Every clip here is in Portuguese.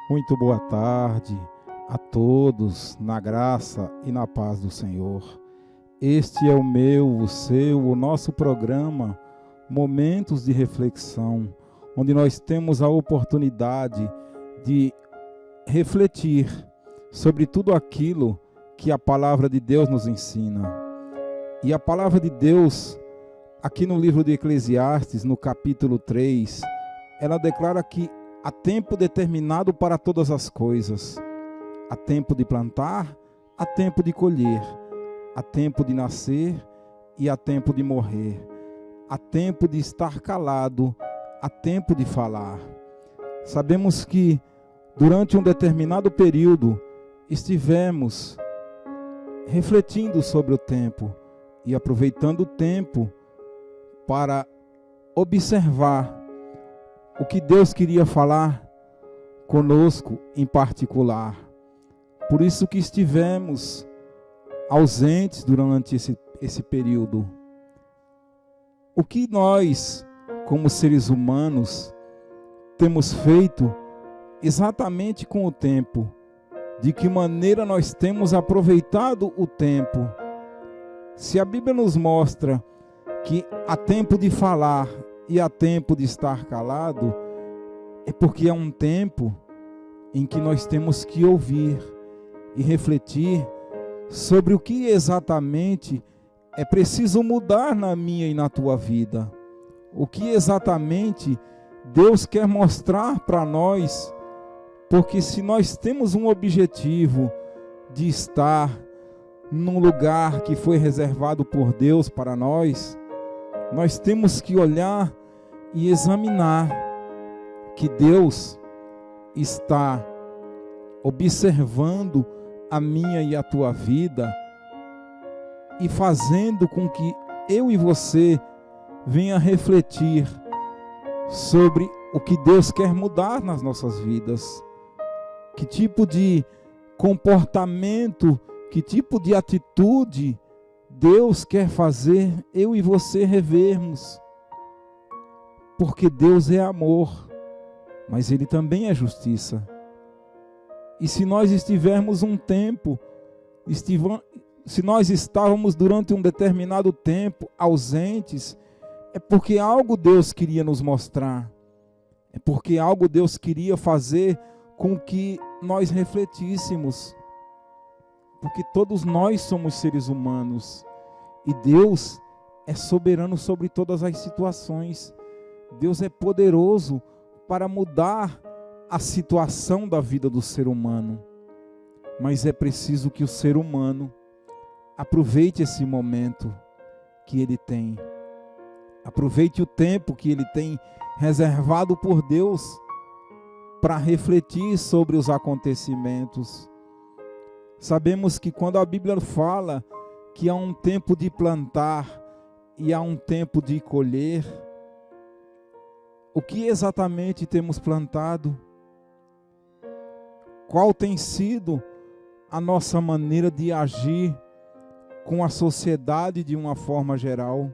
Muito boa tarde a todos, na graça e na paz do Senhor. Este é o meu, o seu, o nosso programa, Momentos de Reflexão, onde nós temos a oportunidade de refletir sobre tudo aquilo que a palavra de Deus nos ensina. E a palavra de Deus, aqui no livro de Eclesiastes, no capítulo 3, ela declara que há tempo determinado para todas as coisas. Há tempo de plantar, há tempo de colher. Há tempo de nascer e há tempo de morrer. Há tempo de estar calado, há tempo de falar. Sabemos que durante um determinado período estivemos refletindo sobre o tempo e aproveitando o tempo para observar o que Deus queria falar conosco em particular. Por isso que estivemos ausentes durante esse período. O que nós, como seres humanos, temos feito exatamente com o tempo? De que maneira nós temos aproveitado o tempo? Se a Bíblia nos mostra que há tempo de falar e há tempo de estar calado, é porque é um tempo em que nós temos que ouvir e refletir sobre o que exatamente é preciso mudar na minha e na tua vida. O que exatamente Deus quer mostrar para nós, porque se nós temos um objetivo de estar num lugar que foi reservado por Deus para nós temos que olhar e examinar que Deus está observando a minha e a tua vida e fazendo com que eu e você venha refletir sobre o que Deus quer mudar nas nossas vidas. Que tipo de comportamento, que tipo de atitude Deus quer fazer eu e você revermos. Porque Deus é amor, mas Ele também é justiça. E se nós estivermos um tempo, se nós estávamos durante um determinado tempo ausentes, é porque algo Deus queria nos mostrar. É porque algo Deus queria fazer com que nós refletíssemos. Porque todos nós somos seres humanos. E Deus é soberano sobre todas as situações. Deus é poderoso para mudar a situação da vida do ser humano. Mas é preciso que o ser humano aproveite esse momento que ele tem. Aproveite o tempo que ele tem reservado por Deus para refletir sobre os acontecimentos. Sabemos que quando a Bíblia fala que há um tempo de plantar e há um tempo de colher, o que exatamente temos plantado? Qual tem sido a nossa maneira de agir com a sociedade de uma forma geral?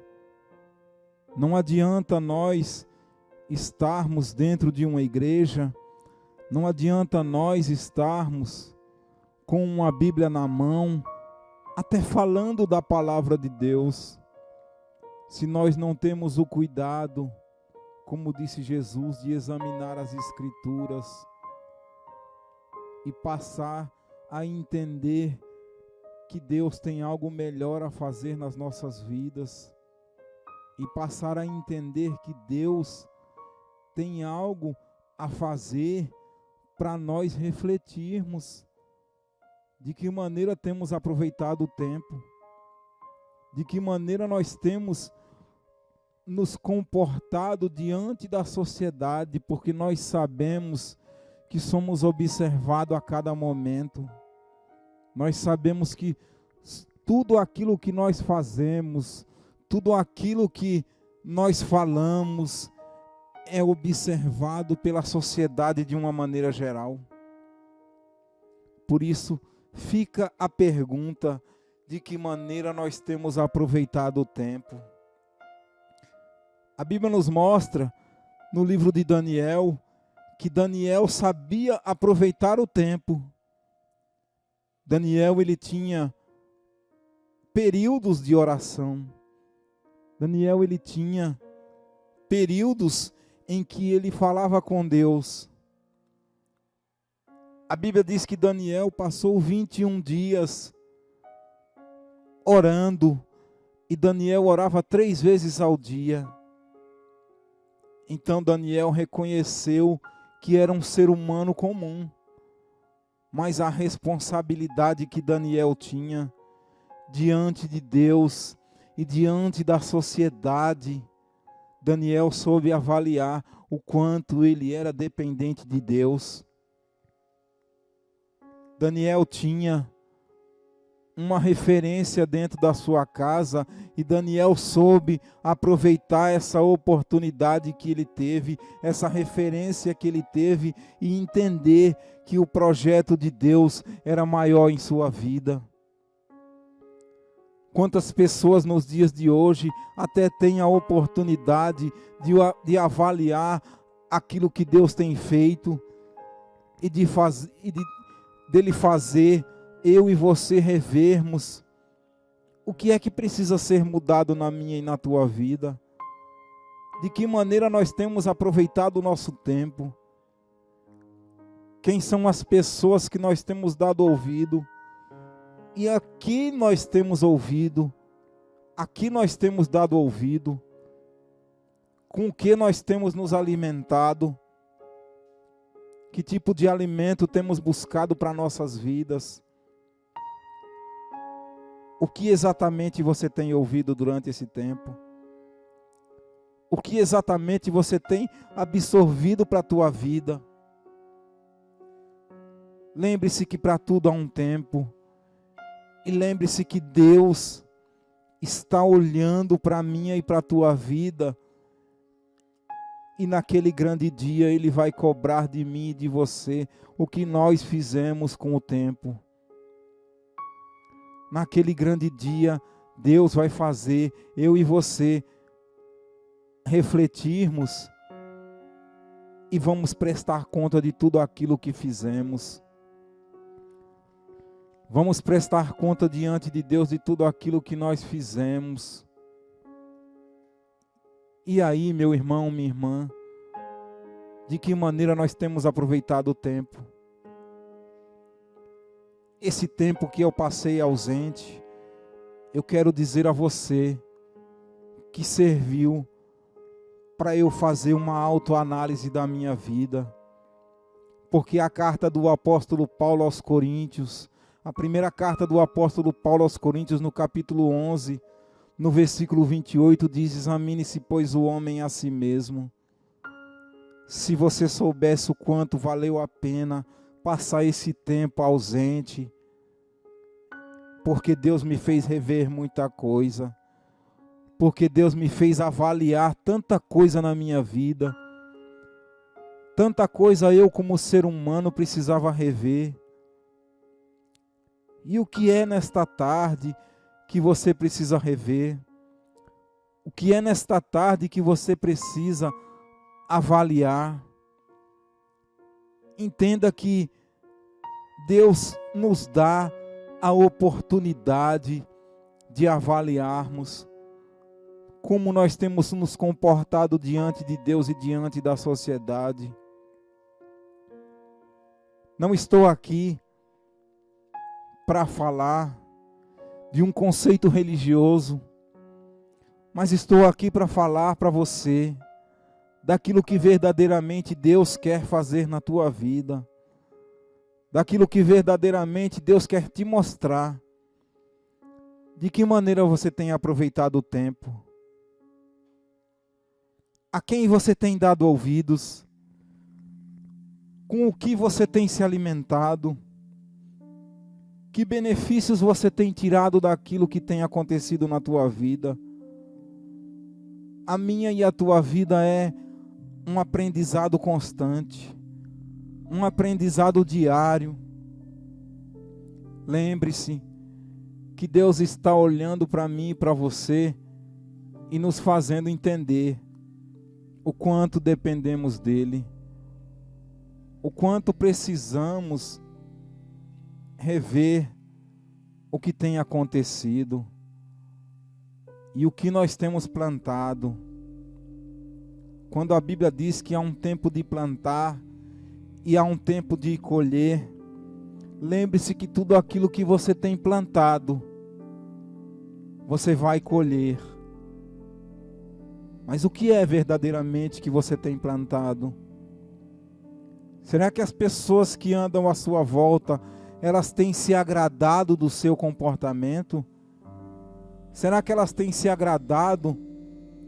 Não adianta nós estarmos dentro de uma igreja, não adianta nós estarmos com uma Bíblia na mão, até falando da palavra de Deus, se nós não temos o cuidado, como disse Jesus, de examinar as Escrituras e passar a entender que Deus tem algo melhor a fazer nas nossas vidas e passar a entender que Deus tem algo a fazer para nós refletirmos de que maneira temos aproveitado o tempo, de que maneira nós temos nos comportado diante da sociedade, porque nós sabemos que somos observados a cada momento. Nós sabemos que tudo aquilo que nós fazemos, tudo aquilo que nós falamos é observado pela sociedade de uma maneira geral. Por isso, fica a pergunta de que maneira nós temos aproveitado o tempo. A Bíblia nos mostra, no livro de Daniel, que Daniel sabia aproveitar o tempo. Daniel, ele tinha períodos de oração. Daniel, ele tinha períodos em que ele falava com Deus. A Bíblia diz que Daniel passou 21 dias orando, e Daniel orava 3 vezes ao dia. Então Daniel reconheceu que era um ser humano comum, mas a responsabilidade que Daniel tinha diante de Deus e diante da sociedade, Daniel soube avaliar o quanto ele era dependente de Deus. Daniel tinha uma referência dentro da sua casa, e Daniel soube aproveitar essa oportunidade que ele teve, essa referência que ele teve, e entender que o projeto de Deus era maior em sua vida. Quantas pessoas nos dias de hoje até têm a oportunidade de avaliar aquilo que Deus tem feito e dele fazer eu e você revermos o que é que precisa ser mudado na minha e na tua vida. De que maneira nós temos aproveitado o nosso tempo. Quem são as pessoas que nós temos dado ouvido. E aqui nós temos ouvido. Aqui nós temos dado ouvido. Com o que nós temos nos alimentado. Que tipo de alimento temos buscado para nossas vidas. O que exatamente você tem ouvido durante esse tempo? O que exatamente você tem absorvido para a tua vida? Lembre-se que para tudo há um tempo. E lembre-se que Deus está olhando para a minha e para a tua vida. E naquele grande dia Ele vai cobrar de mim e de você o que nós fizemos com o tempo. Naquele grande dia, Deus vai fazer eu e você refletirmos e vamos prestar conta de tudo aquilo que fizemos. Vamos prestar conta diante de Deus de tudo aquilo que nós fizemos. E aí, meu irmão, minha irmã, de que maneira nós temos aproveitado o tempo? Esse tempo que eu passei ausente, eu quero dizer a você que serviu para eu fazer uma autoanálise da minha vida. Porque a carta do apóstolo Paulo aos Coríntios, a primeira carta do apóstolo Paulo aos Coríntios, no capítulo 11, no versículo 28, diz: examine-se, pois, o homem a si mesmo. Se você soubesse o quanto valeu a pena passar esse tempo ausente, porque Deus me fez rever muita coisa, porque Deus me fez avaliar tanta coisa na minha vida, tanta coisa eu como ser humano precisava rever. E o que é nesta tarde que você precisa rever? O que é nesta tarde que você precisa avaliar? Entenda que Deus nos dá a oportunidade de avaliarmos como nós temos nos comportado diante de Deus e diante da sociedade. Não estou aqui para falar de um conceito religioso, mas estou aqui para falar para você daquilo que verdadeiramente Deus quer fazer na tua vida, daquilo que verdadeiramente Deus quer te mostrar. De que maneira você tem aproveitado o tempo? A quem você tem dado ouvidos? Com o que você tem se alimentado? Que benefícios você tem tirado daquilo que tem acontecido na tua vida? A minha e a tua vida é um aprendizado constante, um aprendizado diário. Lembre-se que Deus está olhando para mim e para você e nos fazendo entender o quanto dependemos dEle, o quanto precisamos rever o que tem acontecido e o que nós temos plantado. Quando a Bíblia diz que há um tempo de plantar e há um tempo de colher, lembre-se que tudo aquilo que você tem plantado, você vai colher. Mas o que é verdadeiramente que você tem plantado? Será que as pessoas que andam à sua volta, elas têm se agradado do seu comportamento? Será que elas têm se agradado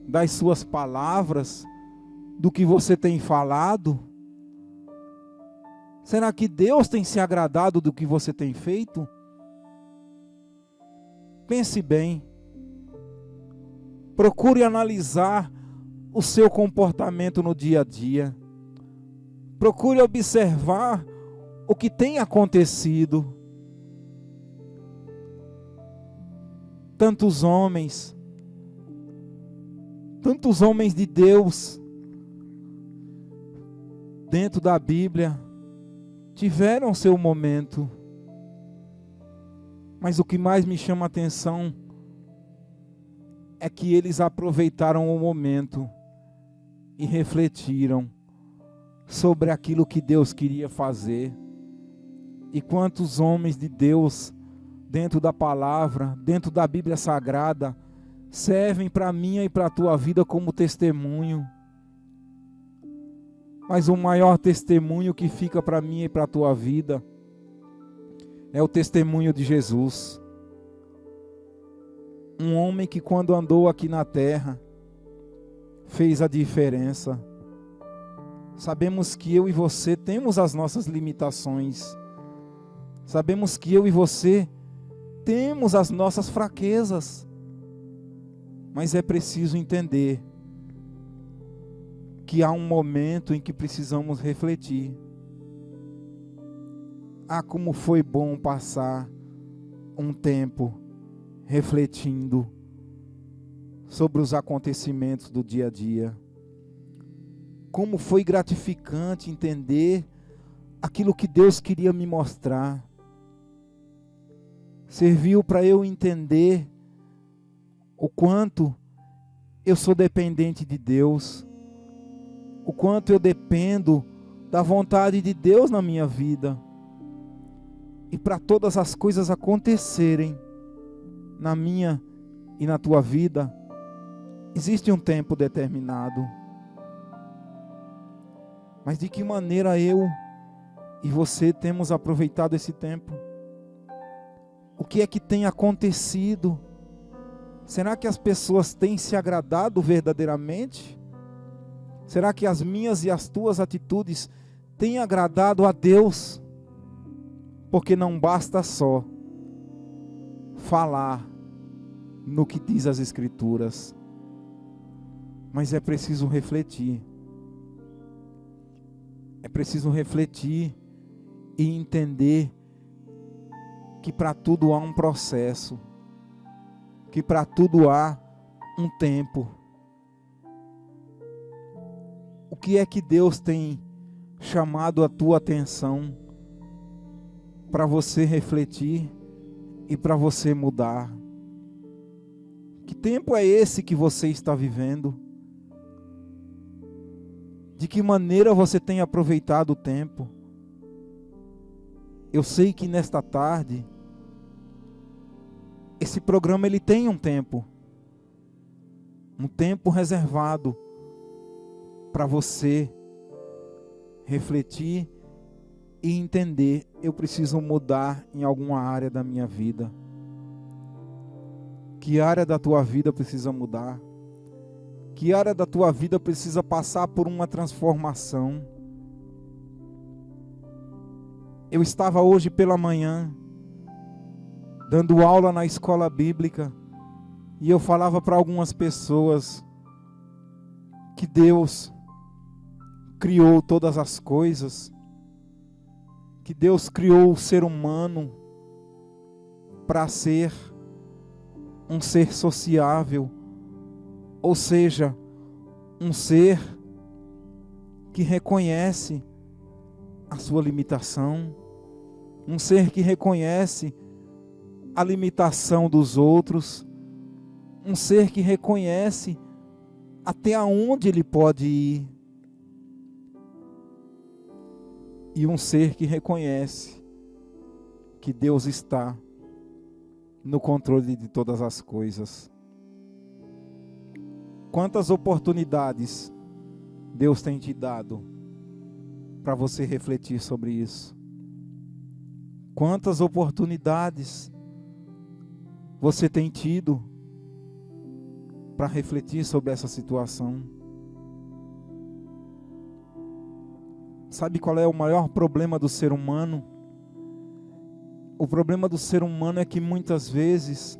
das suas palavras, do que você tem falado? Será que Deus tem se agradado do que você tem feito? Pense bem. Procure analisar o seu comportamento no dia a dia. Procure observar o que tem acontecido. Tantos homens de Deus dentro da Bíblia tiveram seu momento. Mas o que mais me chama a atenção é que eles aproveitaram o momento e refletiram sobre aquilo que Deus queria fazer. E quantos homens de Deus dentro da palavra, dentro da Bíblia Sagrada, servem para a minha e para a tua vida como testemunho. Mas o maior testemunho que fica para mim e para a tua vida é o testemunho de Jesus. Um homem que quando andou aqui na terra, fez a diferença. Sabemos que eu e você temos as nossas limitações. Sabemos que eu e você temos as nossas fraquezas. Mas é preciso entender que há um momento em que precisamos refletir. Ah, como foi bom passar um tempo refletindo sobre os acontecimentos do dia a dia. Como foi gratificante entender aquilo que Deus queria me mostrar. Serviu para eu entender o quanto eu sou dependente de Deus, o quanto eu dependo da vontade de Deus na minha vida. E para todas as coisas acontecerem na minha e na tua vida, existe um tempo determinado. Mas de que maneira eu e você temos aproveitado esse tempo? O que é que tem acontecido? Será que as pessoas têm se agradado verdadeiramente? Será que as minhas e as tuas atitudes têm agradado a Deus? Porque não basta só falar no que diz as Escrituras, mas é preciso refletir. É preciso refletir e entender que para tudo há um processo, que para tudo há um tempo. O que é que Deus tem chamado a tua atenção para você refletir e para você mudar? Que tempo é esse que você está vivendo? De que maneira você tem aproveitado o tempo? Eu sei que nesta tarde, esse programa ele tem um tempo reservado para você refletir e entender: eu preciso mudar em alguma área da minha vida. Que área da tua vida precisa mudar? Que área da tua vida precisa passar por uma transformação? Eu estava hoje pela manhã dando aula na escola bíblica e eu falava para algumas pessoas que Deus criou todas as coisas, que Deus criou o ser humano para ser um ser sociável, ou seja, um ser que reconhece a sua limitação, um ser que reconhece a limitação dos outros, um ser que reconhece até onde ele pode ir, e um ser que reconhece que Deus está no controle de todas as coisas. Quantas oportunidades Deus tem te dado para você refletir sobre isso? Quantas oportunidades você tem tido para refletir sobre essa situação? Sabe qual é o maior problema do ser humano? O problema do ser humano é que muitas vezes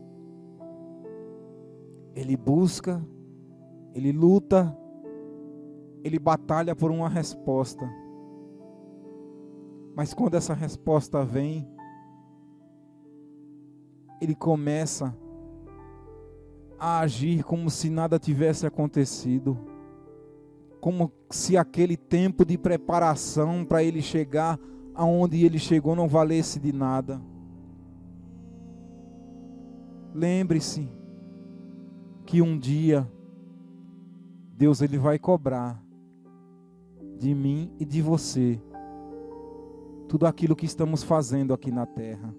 ele busca, ele luta, ele batalha por uma resposta. Mas quando essa resposta vem, ele começa a agir como se nada tivesse acontecido, como se aquele tempo de preparação para ele chegar aonde ele chegou não valesse de nada. Lembre-se que um dia Deus ele vai cobrar de mim e de você tudo aquilo que estamos fazendo aqui na terra.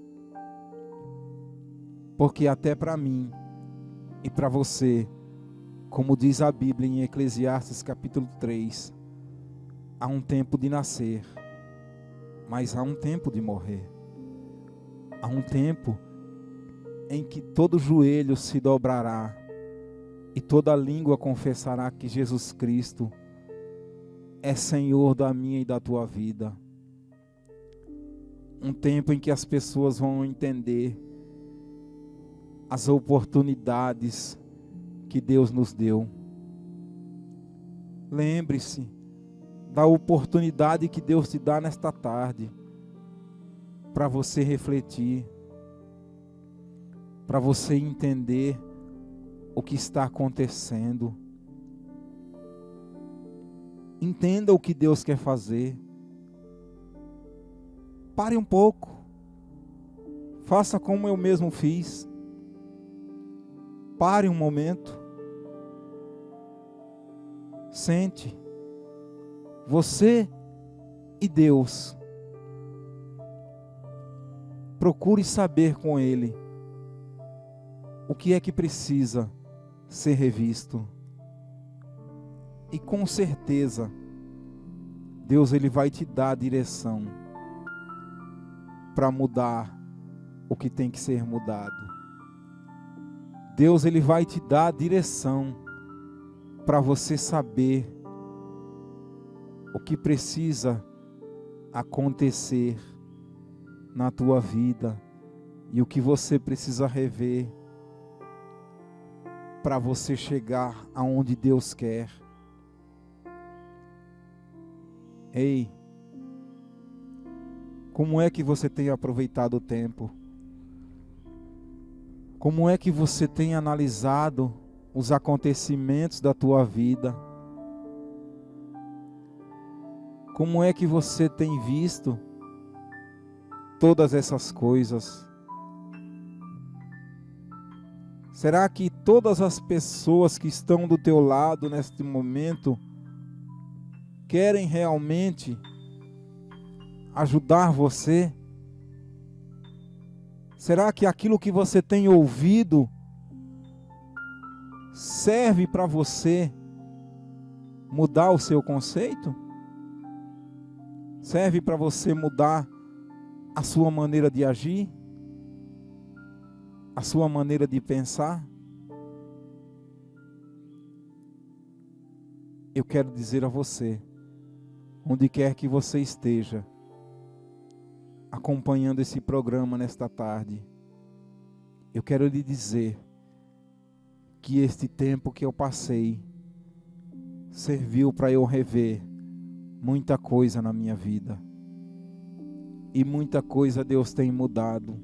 Porque até para mim e para você, como diz a Bíblia em Eclesiastes capítulo 3, há um tempo de nascer, mas há um tempo de morrer. Há um tempo em que todo joelho se dobrará e toda língua confessará que Jesus Cristo é Senhor da minha e da tua vida. Um tempo em que as pessoas vão entender as oportunidades que Deus nos deu. Lembre-se da oportunidade que Deus te dá nesta tarde para você refletir, para você entender o que está acontecendo. Entenda o que Deus quer fazer. Pare um pouco. Faça como eu mesmo fiz. Pare um momento. Sente. Você e Deus. Procure saber com Ele o que é que precisa ser revisto. E com certeza, Deus ele vai te dar a direção para mudar o que tem que ser mudado. Deus ele vai te dar a direção para você saber o que precisa acontecer na tua vida e o que você precisa rever para você chegar aonde Deus quer. Ei, como é que você tem aproveitado o tempo? Como é que você tem analisado os acontecimentos da tua vida? Como é que você tem visto todas essas coisas? Será que todas as pessoas que estão do teu lado neste momento querem realmente ajudar você? Será que aquilo que você tem ouvido serve para você mudar o seu conceito? Serve para você mudar a sua maneira de agir? A sua maneira de pensar? Eu quero dizer a você, onde quer que você esteja, acompanhando esse programa nesta tarde, eu quero lhe dizer que este tempo que eu passei serviu para eu rever muita coisa na minha vida. E muita coisa Deus tem mudado.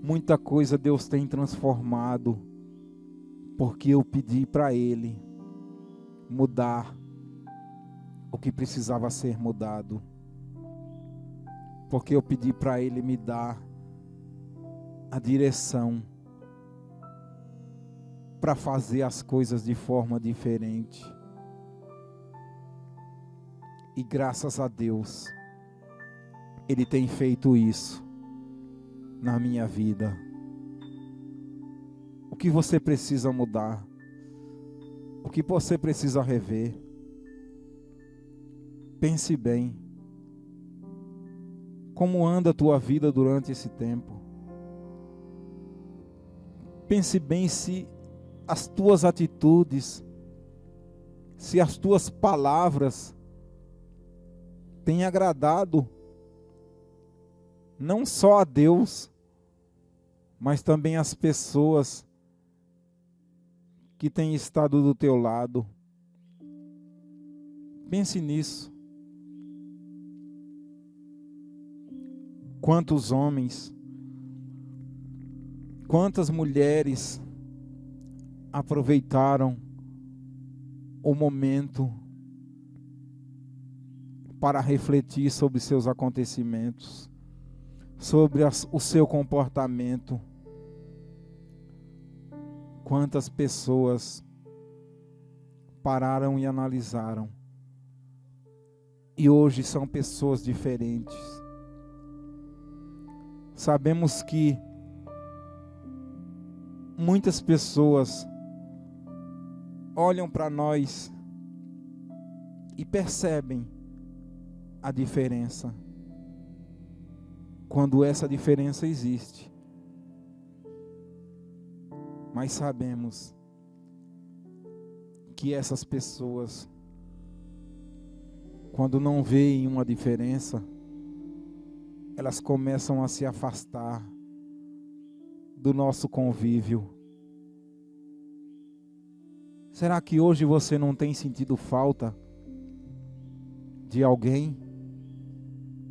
Muita coisa Deus tem transformado. Porque eu pedi para Ele mudar o que precisava ser mudado. porque eu pedi para Ele me dar a direção para fazer as coisas de forma diferente. E graças a Deus, Ele tem feito isso na minha vida. O que você precisa mudar? O que você precisa rever? Pense bem. Como anda a tua vida durante esse tempo? Pense bem se as tuas atitudes, se as tuas palavras têm agradado não só a Deus, mas também as pessoas que têm estado do teu lado. Pense nisso. Quantos homens, quantas mulheres aproveitaram o momento para refletir sobre seus acontecimentos, sobre o seu comportamento. Quantas pessoas pararam e analisaram, e hoje são pessoas diferentes. Sabemos que muitas pessoas olham para nós e percebem a diferença, quando essa diferença existe. Mas sabemos que essas pessoas, quando não veem uma diferença, elas começam a se afastar do nosso convívio. Será que hoje você não tem sentido falta de alguém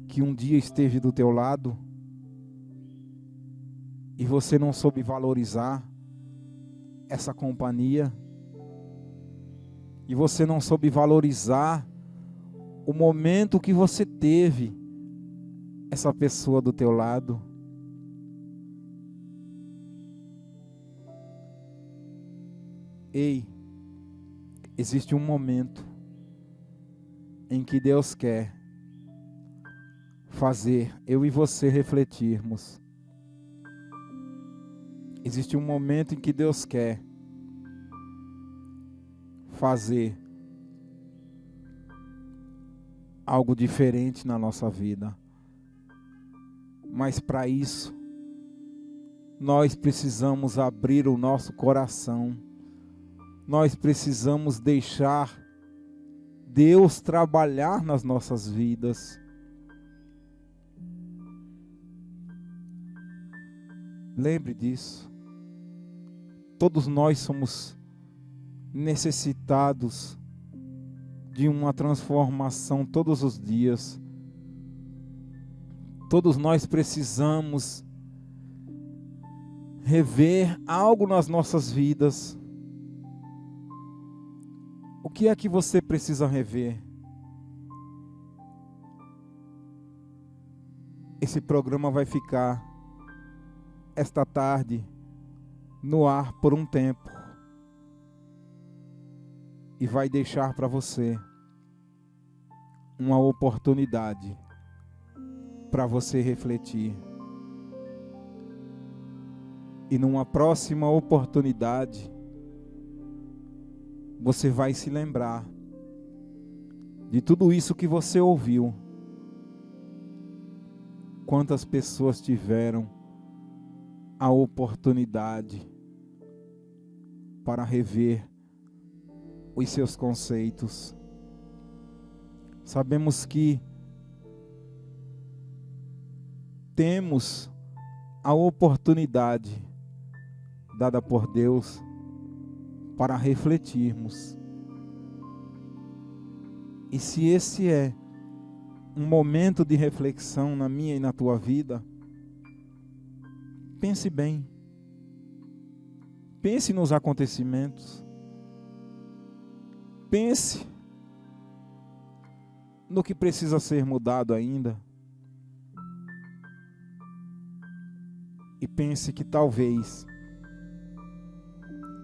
que um dia esteve do teu lado e você não soube valorizar essa companhia? E você não soube valorizar o momento que você teve essa pessoa do teu lado? Ei, existe um momento em que Deus quer fazer eu e você refletirmos. Existe um momento em que Deus quer fazer algo diferente na nossa vida. Mas para isso, nós precisamos abrir o nosso coração. Nós precisamos deixar Deus trabalhar nas nossas vidas. Lembre disso. Todos nós somos necessitados de uma transformação todos os dias. Todos nós precisamos rever algo nas nossas vidas. O que é que você precisa rever? Esse programa vai ficar esta tarde no ar por um tempo e vai deixar para você uma oportunidade para você refletir. E numa próxima oportunidade, você vai se lembrar de tudo isso que você ouviu. Quantas pessoas tiveram a oportunidade para rever os seus conceitos. Sabemos que temos a oportunidade dada por Deus para refletirmos. E se esse é um momento de reflexão na minha e na tua vida, pense bem. Pense nos acontecimentos. Pense no que precisa ser mudado ainda. e pense que talvez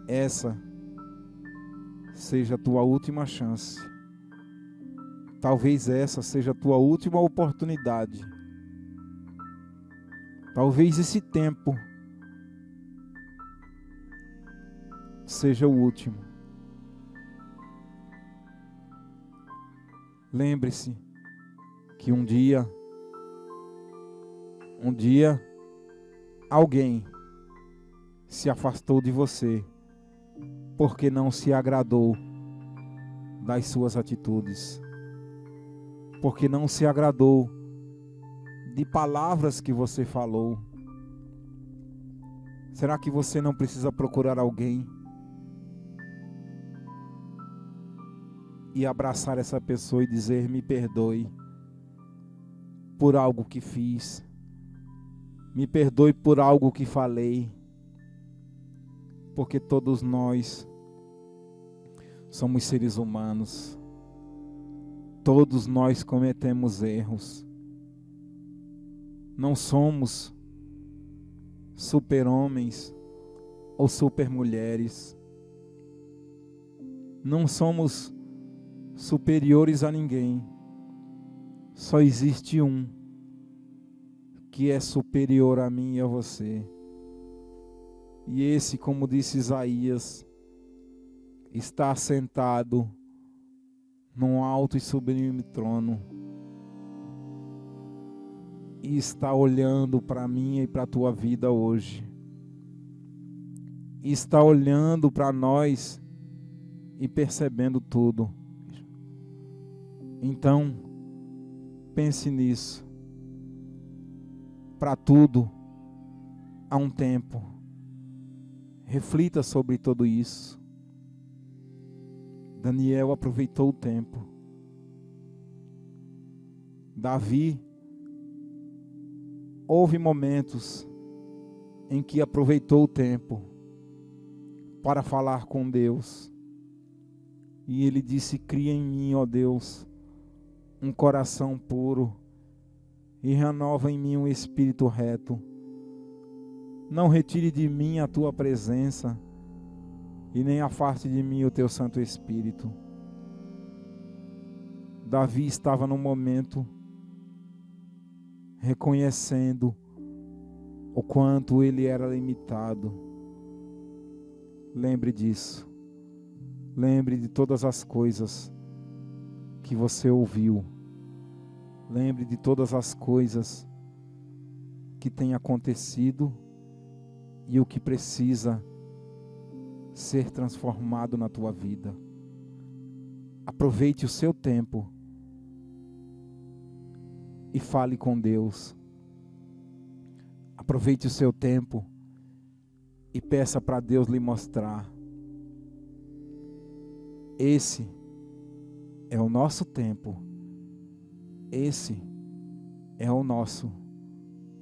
essa seja a tua última chance. Talvez essa seja a tua última oportunidade. Talvez esse tempo seja o último. Lembre-se que um dia alguém se afastou de você porque não se agradou das suas atitudes, porque não se agradou de palavras que você falou. Será que você não precisa procurar alguém e abraçar essa pessoa e dizer: me perdoe por algo que fiz, me perdoe por algo que falei? Porque todos nós somos seres humanos, todos nós cometemos erros. Não somos super-homens ou super-mulheres. Não somos superiores a ninguém. Só existe um que é superior a mim e a você. E esse, como disse Isaías, está assentado num alto e sublime trono e está olhando para mim e para a tua vida hoje. E está olhando para nós e percebendo tudo. Então, pense nisso. Para tudo há um tempo. Reflita sobre tudo isso. Daniel aproveitou o tempo. Davi, houve momentos em que aproveitou o tempo para falar com Deus. E ele disse: cria em mim, ó Deus, um coração puro e renova em mim um espírito reto. Não retire de mim a tua presença e nem afaste de mim o teu Santo Espírito. Davi estava num momento reconhecendo o quanto ele era limitado. Lembre disso. Lembre de todas as coisas que você ouviu. Lembre de todas as coisas que têm acontecido e o que precisa ser transformado na tua vida. Aproveite o seu tempo e fale com Deus. Aproveite o seu tempo e peça para Deus lhe mostrar. Esse é o nosso tempo. Esse é o nosso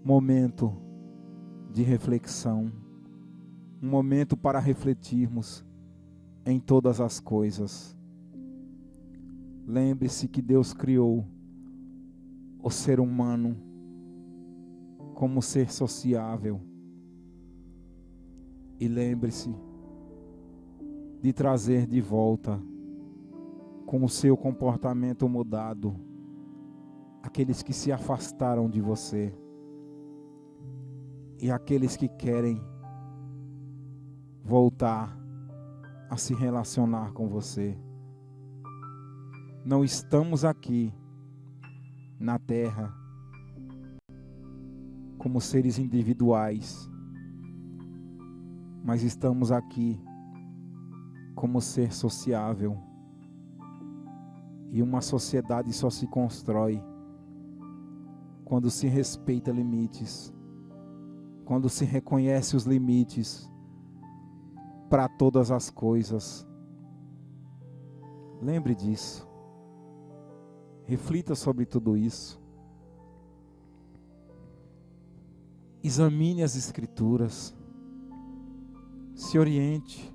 momento de reflexão. Um momento para refletirmos em todas as coisas. Lembre-se que Deus criou o ser humano como ser sociável. E lembre-se de trazer de volta, com o seu comportamento mudado, aqueles que se afastaram de você e aqueles que querem voltar a se relacionar com você. Não estamos aqui na terra como seres individuais, mas estamos aqui como ser sociável. E uma sociedade só se constrói quando se respeita limites, quando se reconhece os limites para todas as coisas. Lembre disso. Reflita sobre tudo isso. Examine as Escrituras. Se oriente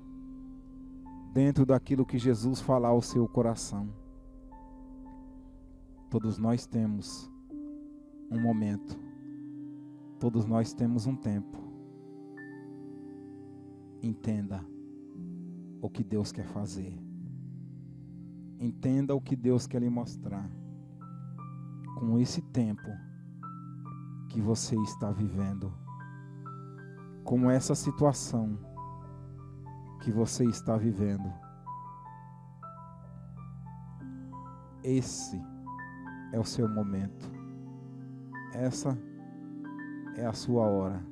dentro daquilo que Jesus fala ao seu coração. Todos nós temos um momento. Todos nós temos um tempo. Entenda o que Deus quer fazer. Entenda o que Deus quer lhe mostrar com esse tempo que você está vivendo, com essa situação que você está vivendo. Esse é o seu momento. Essa é a sua hora.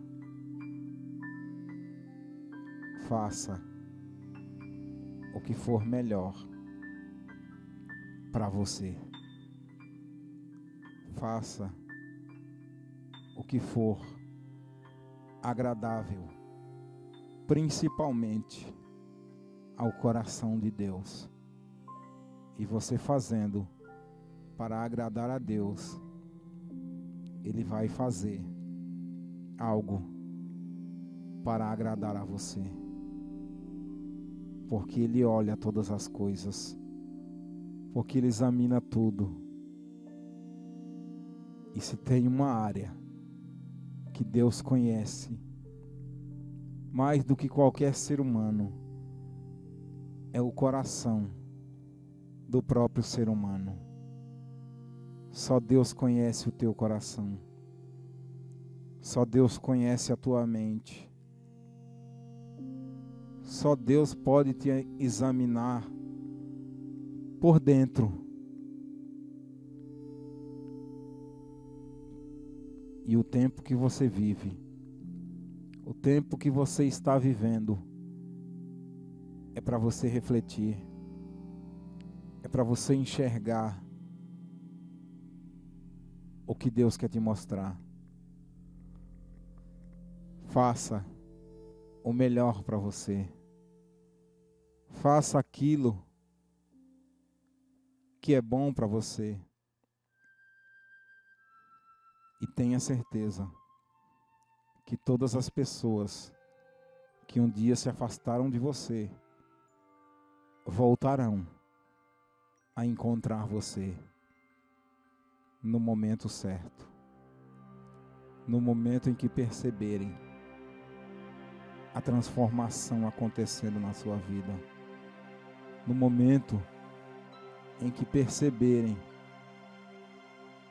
Faça o que for melhor para você. Faça o que for agradável, principalmente ao coração de Deus. E você fazendo para agradar a Deus, Ele vai fazer algo para agradar a você. Porque Ele olha todas as coisas, porque Ele examina tudo. E se tem uma área que Deus conhece mais do que qualquer ser humano, é o coração do próprio ser humano. Só Deus conhece o teu coração. Só Deus conhece a tua mente. Só Deus pode te examinar por dentro. E o tempo que você vive, o tempo que você está vivendo, é para você refletir, é para você enxergar o que Deus quer te mostrar. Faça o melhor para você. Faça aquilo que é bom para você. E tenha certeza que todas as pessoas que um dia se afastaram de você voltarão a encontrar você no momento certo. No momento em que perceberem a transformação acontecendo na sua vida. No momento em que perceberem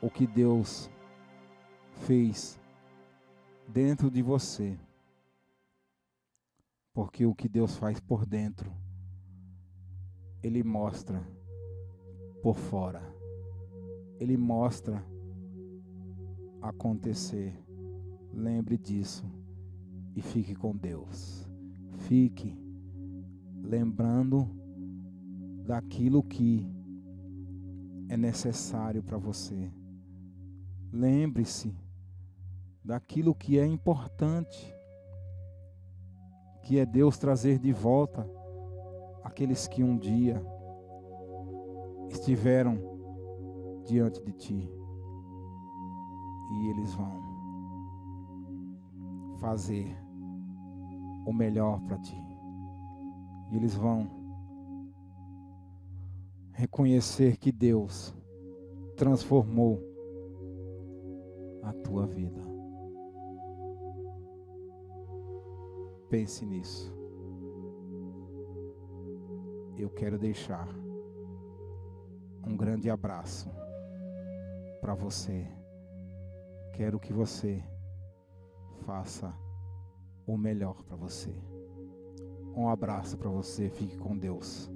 o que Deus fez dentro de você. Porque o que Deus faz por dentro, Ele mostra por fora. Ele mostra acontecer. Lembre disso e fique com Deus. Fique lembrando daquilo que é necessário para você. Lembre-se daquilo que é importante, que é Deus trazer de volta aqueles que um dia estiveram diante de ti. E eles vão fazer o melhor para ti. E eles vão reconhecer que Deus transformou a tua vida. Pense nisso. Eu quero deixar um grande abraço para você. Quero que você faça o melhor para você. Um abraço para você. Fique com Deus.